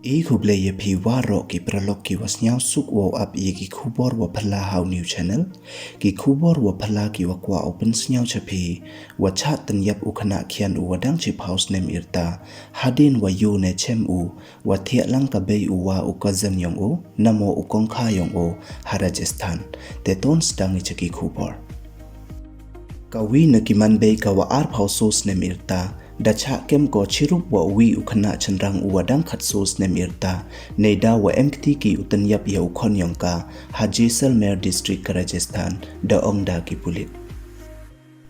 E kuble ye pi waro ki pralok ki was nyao suk wo up ye ki kubor wa pala how new channel ki kubor wa pala ki wa kwa open nyao chapi wa chat tan yap ukana khian u wadang chip house nem irta hadin wa yu ne chem u wa thia lang ka bei u wa u kazan yong u namo u kong kha yong u Rajasthan te ton stang chaki kubor kawi na ki ManBei ka wa ar pausos nem irta dacha kem ko chirup wa wi ukhana chanrang uwadang khatsos nem irta neida wa MKT ki utanyap ya ukhon yongka Jaisalmer district Rajasthan da ongda ki pulit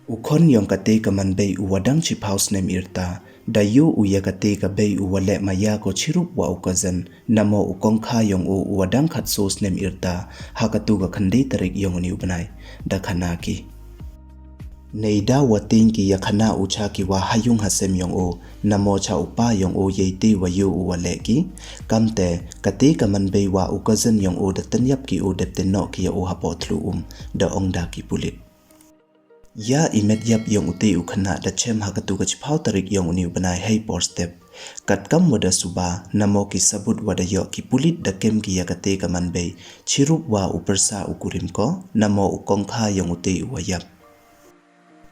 ukhon yongka te ka ManBei uwadang chip house nem irta da yu uyakate ka bei uwale maya ko chirup wa ukazan namo ukong kha yong u uwadang khatsos nem irta hakatu ga khande tarik yong ni ubanai da khana ki neida wa tingki yakhana ucha ki wa hayung hasem yong o namo cha upa yong o yeite wa yu wa leki kamte kate ka ManBei wa ukazan yong o da tanyap ki o depte no ki o hapo thlu da ongda ki pulit ya imet yap yong ute ukhana da chem hakatu ga chphau tarik yong ni banai hei por step katkam wada suba namo ki sabut wada yo ki pulit da kem ki yakate ka ManBei chirup wa upersa ukurim ko namo ukong kha yong ute wa yap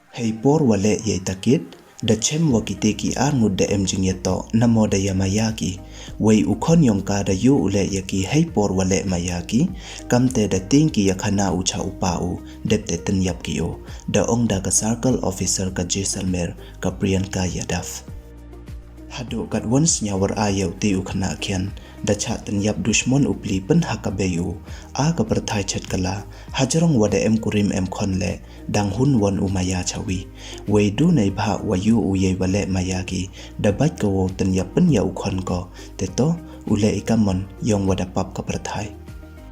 hei por wale ye takit da chem wakite ki arngut da emjing yato namo da yamayaki wei ukhon yongka da yu ule yaki hei por wale mayaki kamte da tingki yakhana ucha upau depte tanyap ki o da ongda ka circle officer ka Jaisalmer ka Priyanka Yadav hado kat once nyawar ayau te ukhana khian da cha tanyap Dusmon upli pen hakabeyu a ka perthai chat kala hajarong wada em kurim em khon le dang hun won umaya chawi wei du nei bha wayu uye wale mayaki da bat ko tanyap pen ya ukhon ko te to ule ikamon yong wada pap ka perthai